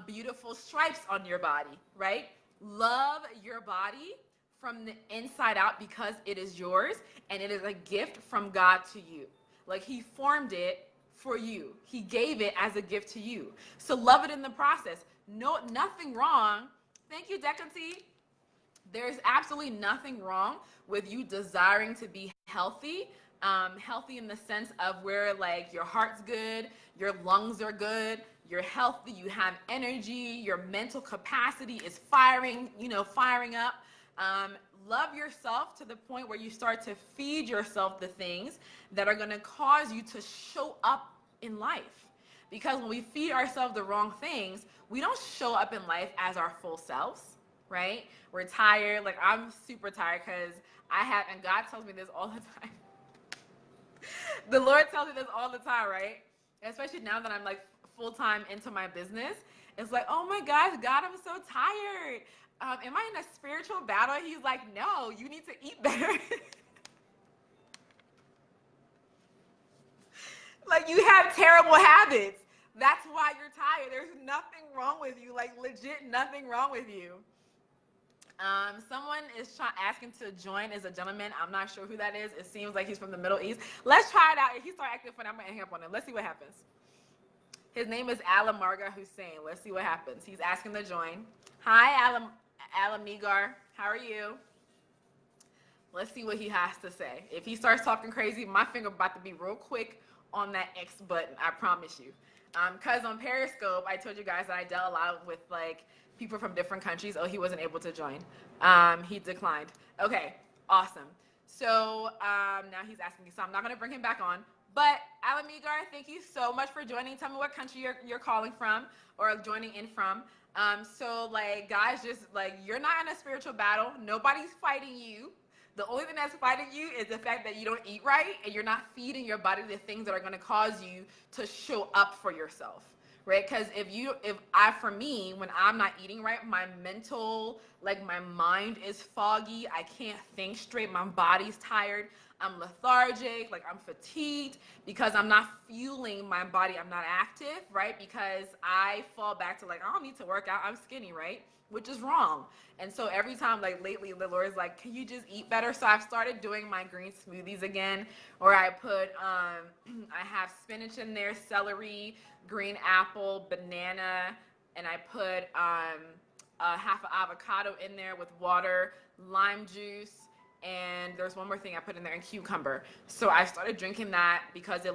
beautiful stripes on your body, right? Love your body from the inside out because it is yours and it is a gift from God to you. Like, He formed it for you. He gave it as a gift to you. So love it in the process. No, nothing wrong. Thank you, Decanty. There's absolutely nothing wrong with you desiring to be healthy. Healthy in the sense of where like your heart's good, your lungs are good, you're healthy, you have energy, your mental capacity is firing up. Love yourself to the point where you start to feed yourself the things that are going to cause you to show up in life. Because when we feed ourselves the wrong things, we don't show up in life as our full selves, right? We're tired. Like, I'm super tired because and God tells me this all the time. The Lord tells me this all the time, right? Especially now that I'm like full-time into my business. It's like, oh my gosh, God, I'm so tired. Am I in a spiritual battle? He's like, no, you need to eat better. Like, you have terrible habits. That's why you're tired. There's nothing wrong with you. Like, legit nothing wrong with you. Someone is asking to join as a gentleman. I'm not sure who that is. It seems like he's from the Middle East. Let's try it out. If he starts acting funny, I'm going to hang up on him. Let's see what happens. His name is Alamarga Hussein. Let's see what happens. He's asking to join. Hi, Alamigar. How are you? Let's see what he has to say. If he starts talking crazy, my finger about to be real quick on that X button. I promise you. Because on Periscope, I told you guys that I dealt a lot with like people from different countries. Oh, he wasn't able to join. He declined. Okay, awesome. So now he's asking me. So I'm not going to bring him back on. But Alamigar, thank you so much for joining. Tell me what country you're calling from or joining in from. So like, guys, just like, you're not in a spiritual battle. Nobody's fighting you. The only thing that's fighting you is the fact that you don't eat right and you're not feeding your body the things that are going to cause you to show up for yourself, right? Because for me, when I'm not eating right, my mental, like my mind is foggy. I can't think straight. My body's tired. I'm lethargic, like I'm fatigued because I'm not fueling my body. I'm not active, right? Because I fall back to like, I don't need to work out. I'm skinny, right? which is wrong. And so every time, like lately, the Lord is like, can you just eat better? So I've started doing my green smoothies again, where I put, I have spinach in there, celery, green apple, banana, and I put half an avocado in there with water, lime juice, and there's one more thing I put in there, and cucumber. So I started drinking that because it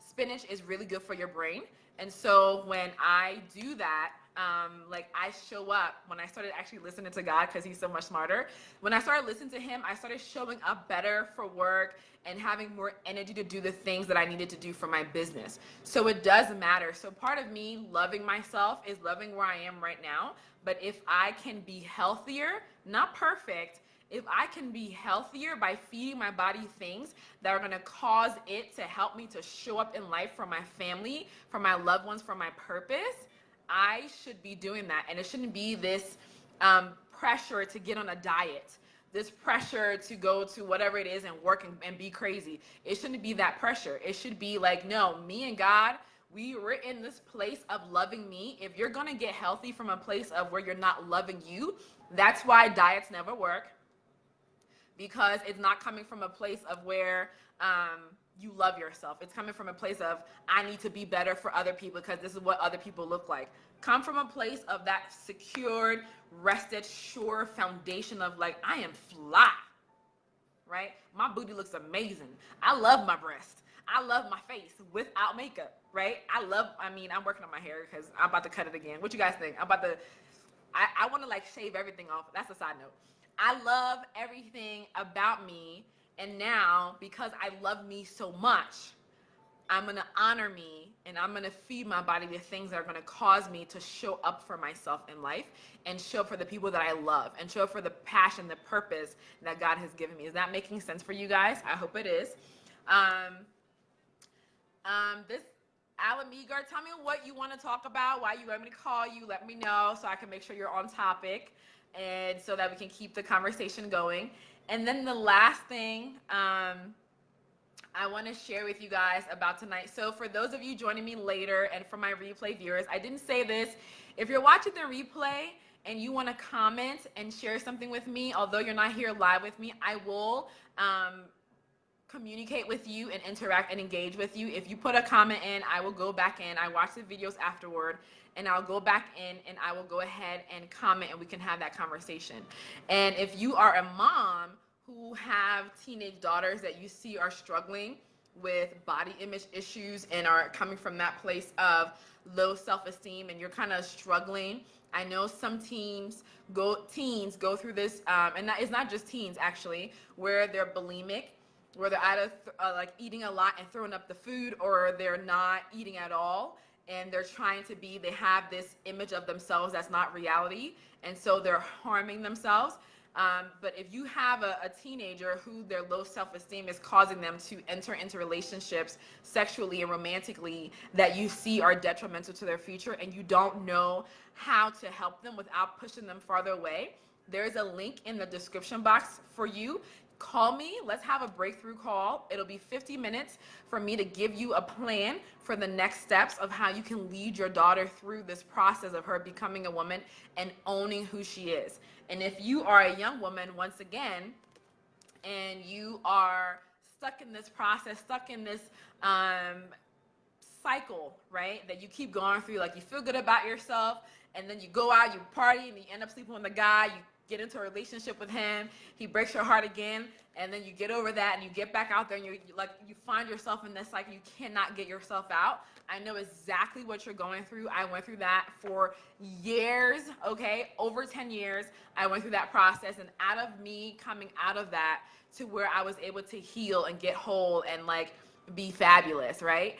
spinach is really good for your brain. And so when I do that, like I show up, when I started actually listening to God, because he's so much smarter, when I started listening to him, I started showing up better for work and having more energy to do the things that I needed to do for my business. So it does matter. So part of me loving myself is loving where I am right now. But if I can be healthier, not perfect, if I can be healthier by feeding my body things that are going to cause it to help me to show up in life for my family, for my loved ones, for my purpose, I should be doing that. And it shouldn't be this pressure to get on a diet, this pressure to go to whatever it is and work and be crazy. It shouldn't be that pressure. It should be like, no, me and God, we're in this place of loving me. If you're going to get healthy from a place of where you're not loving you, that's why diets never work. Because it's not coming from a place of where you love yourself. It's coming from a place of, I need to be better for other people because this is what other people look like. Come from a place of that secured, rested, sure foundation of like, I am fly, right? My booty looks amazing. I love my breast. I love my face without makeup, right? I'm working on my hair because I'm about to cut it again. What you guys think? I want to like shave everything off. That's a side note. I love everything about me, and now because I love me so much, I'm going to honor me and I'm going to feed my body the things that are going to cause me to show up for myself in life and show up for the people that I love and show up for the passion, the purpose that God has given me. Is that making sense for you guys? I hope it is. This Alamigar, tell me what you want to talk about, why you want me to call you, let me know so I can make sure you're on topic and so that we can keep the conversation going. And then the last thing I want to share with you guys about tonight. So for those of you joining me later and for my replay viewers, I didn't say this. If you're watching the replay and you want to comment and share something with me, although you're not here live with me, I will communicate with you and interact and engage with you. If you put a comment in, I will go back in. I watch the videos afterward and I'll go back in and I will go ahead and comment and we can have that conversation. And if you are a mom who have teenage daughters that you see are struggling with body image issues and are coming from that place of low self-esteem and you're kind of struggling, I know some teens go through this, and it's not just teens actually, where they're bulimic, where they're either like eating a lot and throwing up the food, or they're not eating at all and they're trying to be, they have this image of themselves that's not reality, and so they're harming themselves. But if you have a teenager who their low self-esteem is causing them to enter into relationships sexually and romantically that you see are detrimental to their future, and you don't know how to help them without pushing them farther away, there's a link in the description box for you. Call me. Let's have a breakthrough call. It'll be 50 minutes for me to give you a plan for the next steps of how you can lead your daughter through this process of her becoming a woman and owning who she is. And if you are a young woman, once again, and you are stuck in this process, stuck in this cycle, right, that you keep going through, like you feel good about yourself, and then you go out, you party, and you end up sleeping with the guy, you get into a relationship with him, he breaks your heart again, and then you get over that and you get back out there and you find yourself in this cycle, you cannot get yourself out. I know exactly what you're going through. I went through that for years, okay, over 10 years. I went through that process, and out of me coming out of that to where I was able to heal and get whole and like be fabulous, right?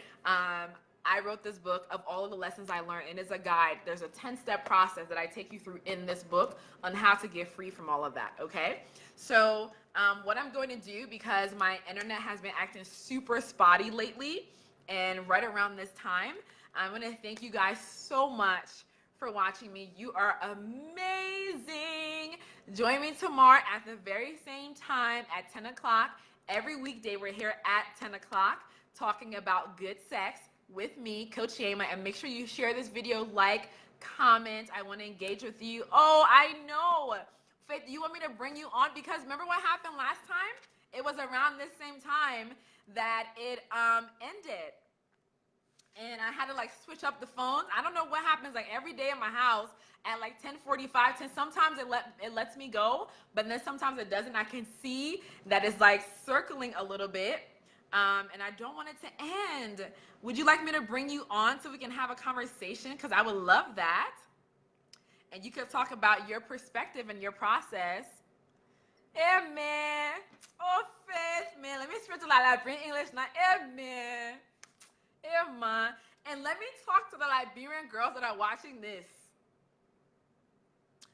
I wrote this book of all of the lessons I learned, and it's a guide. There's a 10-step process that I take you through in this book on how to get free from all of that, okay? So what I'm going to do, because my internet has been acting super spotty lately, and right around this time, I'm going to thank you guys so much for watching me. You are amazing. Join me tomorrow at the very same time at 10 o'clock. Every weekday, we're here at 10 o'clock talking about good sex with me, Coach Yema, and make sure you share this video, like, comment. I want to engage with you. Oh, I know. Faith, you want me to bring you on? Because remember what happened last time? It was around this same time that it ended. And I had to like switch up the phones. I don't know what happens like every day in my house at like 10:45. Sometimes it lets me go, but then sometimes it doesn't. I can see that it's like circling a little bit. And I don't want it to end. Would you like me to bring you on so we can have a conversation? Because I would love that. And you could talk about your perspective and your process. Yeah, man. Oh, Faith, man. Let me switch to Liberian English now. Yeah, man. Yeah, man. And let me talk to the Liberian girls that are watching this.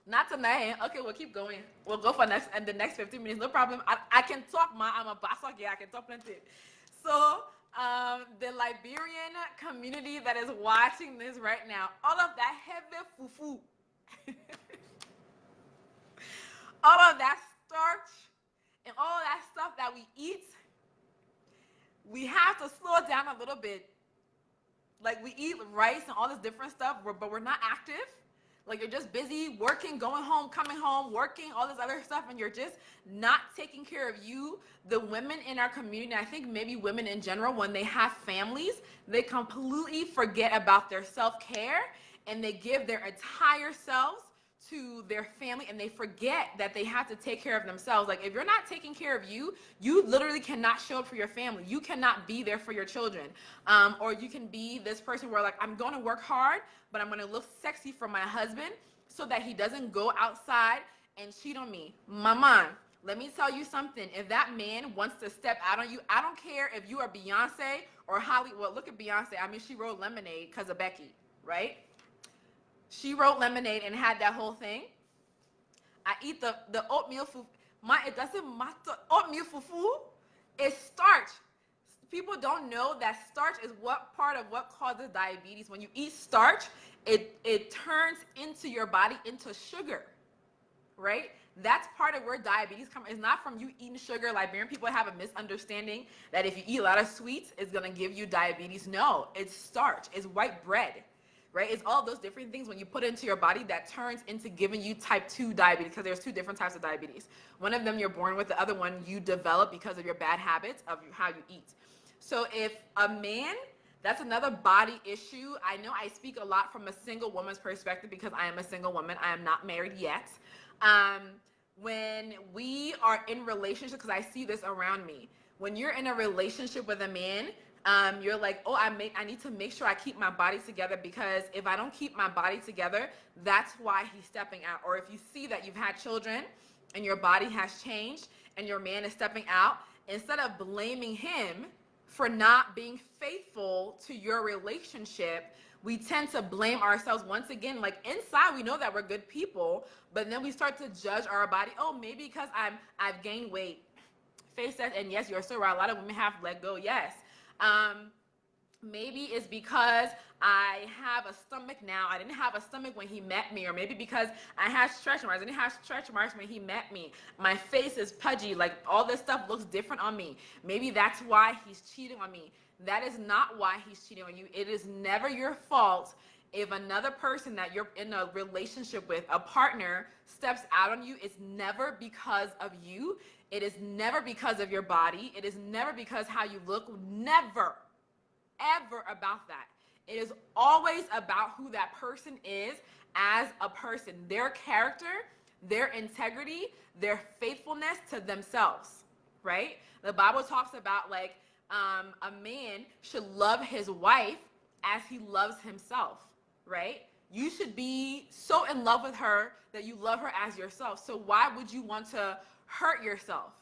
Not tonight. Okay, we'll keep going. We'll go for the next 15 minutes. No problem. I can talk, man. I'm a boss. Yeah, I can talk plenty. So, the Liberian community that is watching this right now, all of that heavy fufu, all of that starch, and all of that stuff that we eat, we have to slow it down a little bit. Like, we eat rice and all this different stuff, but we're not active. Like, you're just busy working, going home, coming home, working, all this other stuff, and you're just not taking care of you. The women in our community, I think maybe women in general, when they have families, they completely forget about their self-care, and they give their entire selves to their family, and they forget that they have to take care of themselves. Like, if you're not taking care of you, you literally cannot show up for your family. You cannot be there for your children. Or you can be this person where, like, I'm going to work hard, but I'm going to look sexy for my husband so that he doesn't go outside and cheat on me. Mama, let me tell you something. If that man wants to step out on you, I don't care if you are Beyonce or Hollywood. Well, look at Beyonce. I mean, she wrote Lemonade because of Becky, right? She wrote Lemonade and had that whole thing. I eat the oatmeal fufu. It doesn't matter. Oatmeal fufu is starch. People don't know that starch is part of what causes diabetes. When you eat starch, it turns into your body into sugar, right? That's part of where diabetes comes. It's not from you eating sugar. Liberian people have a misunderstanding that if you eat a lot of sweets, it's going to give you diabetes. No, it's starch. It's white bread. Right? It's all those different things when you put it into your body that turns into giving you type 2 diabetes, because there's 2 different types of diabetes. One of them you're born with, the other one you develop because of your bad habits of how you eat. So if a man, that's another body issue. I know I speak a lot from a single woman's perspective because I am a single woman. I am not married yet. When we are in relationships, because I see this around me, when you're in a relationship with a man, you're like, oh, I need to make sure I keep my body together, because if I don't keep my body together, that's why he's stepping out. Or if you see that you've had children and your body has changed and your man is stepping out, instead of blaming him for not being faithful to your relationship, we tend to blame ourselves once again. Like, inside we know that we're good people, but then we start to judge our body. Oh, maybe because I've gained weight. Faith says, and yes, you're so right, a lot of women have let go. Yes. Maybe it's because I have a stomach now. I didn't have a stomach when he met me. Or maybe because I had stretch marks. I didn't have stretch marks when he met me. My face is pudgy. Like, all this stuff looks different on me. Maybe that's why he's cheating on me. That is not why he's cheating on you. It is never your fault if another person that you're in a relationship with, a partner, steps out on you. It's never because of you. It is never because of your body. It is never because how you look. Never, ever about that. It is always about who that person is as a person, their character, their integrity, their faithfulness to themselves, right? The Bible talks about, like, a man should love his wife as he loves himself, right? You should be so in love with her that you love her as yourself. So why would you want to hurt yourself?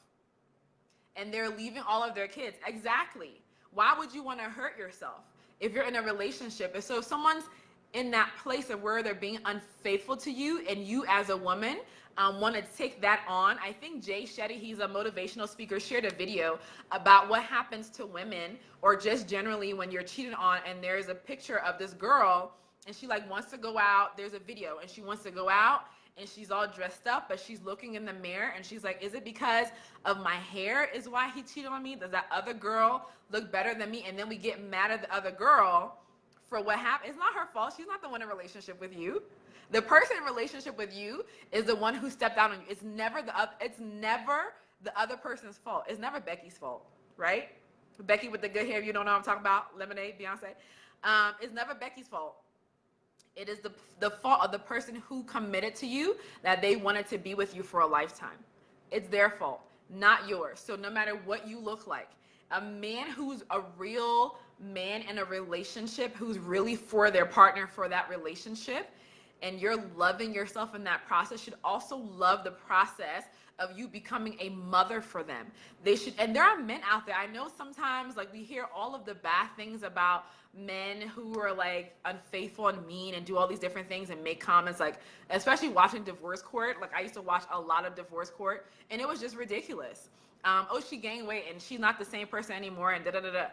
And they're leaving all of their kids. Exactly. Why would you want to hurt yourself if you're in a relationship? And so if someone's in that place of where they're being unfaithful to you, and you as a woman want to take that on, I think Jay Shetty, he's a motivational speaker, shared a video about what happens to women, or just generally when you're cheated on. And there's a picture of this girl, and she like wants to go out. There's a video, and she wants to go out, and she's all dressed up, but she's looking in the mirror, and she's like, is it because of my hair is why he cheated on me? Does that other girl look better than me? And then we get mad at the other girl for what happened. It's not her fault. She's not the one in relationship with you. The person in relationship with you is the one who stepped out on you. It's never the other person's fault. It's never Becky's fault, right? Becky with the good hair, you don't know what I'm talking about. Lemonade, Beyonce. It's never Becky's fault. It is the fault of the person who committed to you that they wanted to be with you for a lifetime. It's their fault, not yours. So no matter what you look like, a man who's a real man in a relationship, who's really for their partner, for that relationship, and you're loving yourself in that process, should also love the process of you becoming a mother for them. They should, and there are men out there. I know sometimes like we hear all of the bad things about men who are like unfaithful and mean and do all these different things and make comments, like especially watching divorce court. Like I used to watch a lot of divorce court and it was just ridiculous. Oh, she gained weight and she's not the same person anymore and da da da da.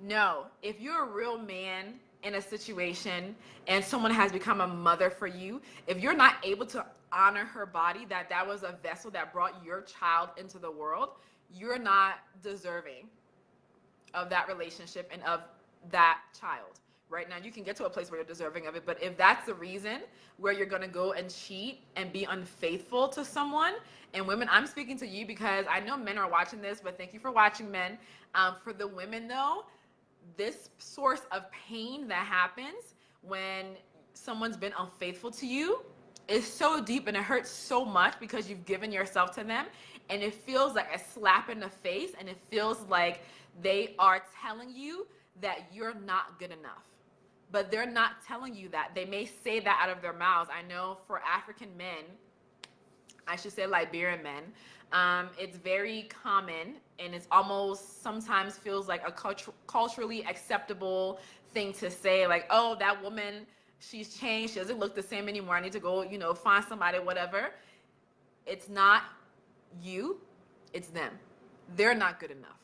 No, if you're a real man in a situation and someone has become a mother for you, if you're not able to honor her body, that was a vessel that brought your child into the world, you're not deserving of that relationship and of that child. Right now, you can get to a place where you're deserving of it, but if that's the reason where you're gonna go and cheat and be unfaithful to someone, and women, I'm speaking to you because I know men are watching this, but thank you for watching, men. For the women though, this source of pain that happens when someone's been unfaithful to you is so deep and it hurts so much because you've given yourself to them, and it feels like a slap in the face, and it feels like they are telling you that you're not good enough. But they're not telling you that. They may say that out of their mouths. I know for African men, I should say Liberian men, it's very common, and it's almost sometimes feels like a culturally acceptable thing to say, like, oh, that woman, she's changed, she doesn't look the same anymore, I need to go, find somebody, whatever. It's not you, it's them. They're not good enough,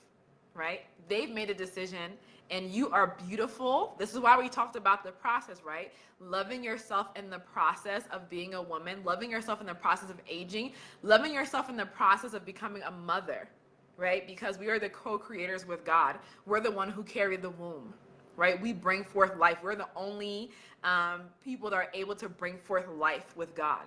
right? They've made a decision, and you are beautiful. This is why we talked about the process, right? Loving yourself in the process of being a woman, loving yourself in the process of aging, loving yourself in the process of becoming a mother, right? Because we are the co-creators with God. We're the one who carry the womb, right? We bring forth life. We're the only people that are able to bring forth life with God.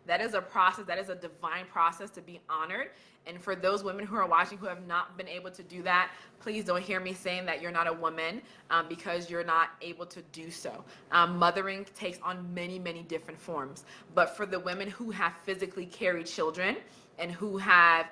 That is a process, that is a divine process to be honored. And for those women who are watching who have not been able to do that, please don't hear me saying that you're not a woman because you're not able to do so. Mothering takes on many, many different forms. But for the women who have physically carried children and who have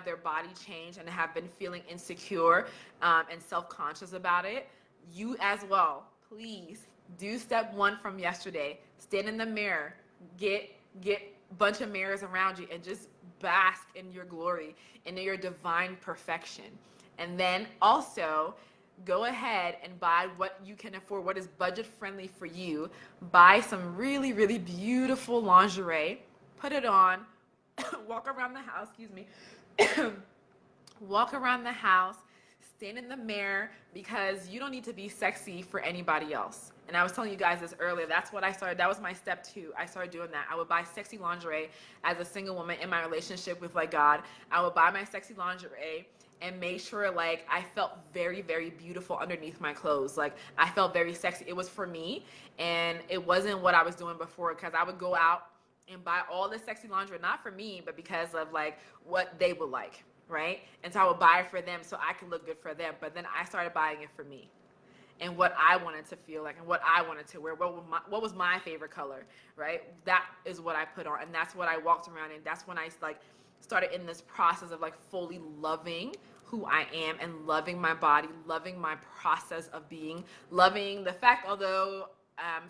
their body changed and have been feeling insecure and self-conscious about it, you as well, please do step one from yesterday. Stand in the mirror, get a bunch of mirrors around you, and just bask in your glory and in your divine perfection. And then also go ahead and buy what you can afford, what is budget friendly for you. Buy some really, really beautiful lingerie, put it on, walk around the house, walk around the house, stand in the mirror, because you don't need to be sexy for anybody else. And I was telling you guys this earlier, that's what I started, that was my step 2. I started doing that. I would buy sexy lingerie as a single woman in my relationship with like God. I would buy my sexy lingerie and make sure like I felt very, very beautiful underneath my clothes. Like I felt very sexy. It was for me, and it wasn't what I was doing before, because I would go out and buy all this sexy lingerie, not for me, but because of like what they would like, right? And so I would buy it for them so I could look good for them. But then I started buying it for me and what I wanted to feel like and what I wanted to wear, what was my favorite color, right? That is what I put on, and that's what I walked around in. That's when I like started in this process of like fully loving who I am and loving my body, loving my process of being, loving the fact, although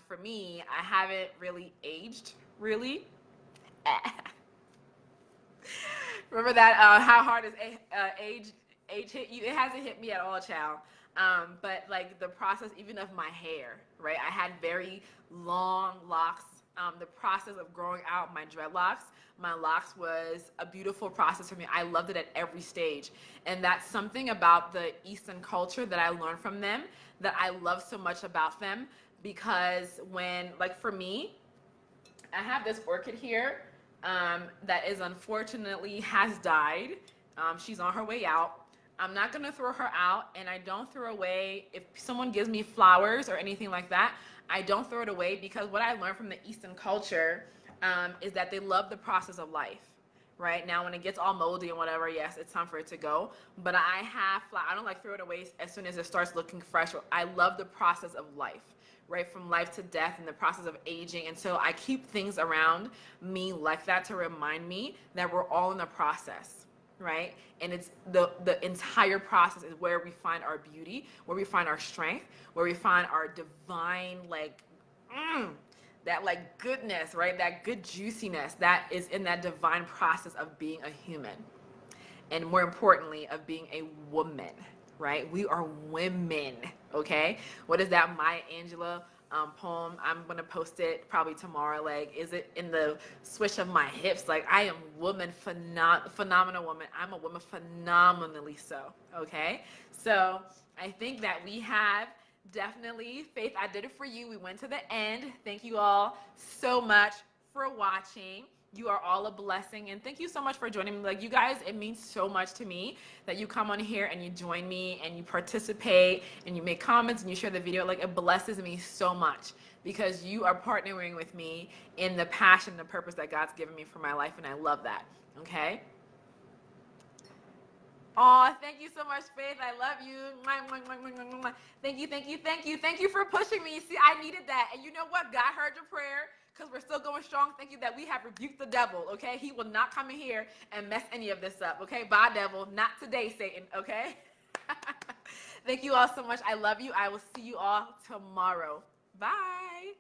for me, I haven't really aged, really. Remember that, how hard is age hit you? It hasn't hit me at all, child. But like the process even of my hair, right? I had very long locks. The process of growing out my dreadlocks, my locks, was a beautiful process for me. I loved it at every stage. And that's something about the Eastern culture that I learned from them that I love so much about them, because when, like for me, I have this orchid here that is unfortunately has died. She's on her way out. I'm not gonna throw her out, and I don't throw away if someone gives me flowers or anything like that. I don't throw it away because what I learned from the Eastern culture is that they love the process of life. Right now, when it gets all moldy and whatever, yes, it's time for it to go. But I don't like throw it away as soon as it starts looking fresh. I love the process of life, right? From life to death and the process of aging. And so I keep things around me like that to remind me that we're all in the process, right? And it's the entire process is where we find our beauty, where we find our strength, where we find our divine, like, that like goodness, right? That good juiciness that is in that divine process of being a human. And more importantly, of being a woman, right? We are women, okay? What is that Maya Angelou poem? I'm gonna post it probably tomorrow. Like, is it in the swish of my hips? Like, I am woman, phenomenal woman. I'm a woman phenomenally so, okay? So I think that we have definitely, Faith, I did it for you. We went to the end. Thank you all so much for watching. You are all a blessing, and thank you so much for joining me. Like, you guys, it means so much to me that you come on here and you join me and you participate and you make comments and you share the video. Like, it blesses me so much because you are partnering with me in the passion, the purpose that God's given me for my life, and I love that. Okay. Oh, thank you so much, Faith. I love you. Thank you, thank you, thank you. Thank you for pushing me. See, I needed that. And you know what? God heard your prayer because we're still going strong. Thank you that we have rebuked the devil, okay? He will not come in here and mess any of this up, okay? Bye, devil. Not today, Satan, okay? Thank you all so much. I love you. I will see you all tomorrow. Bye.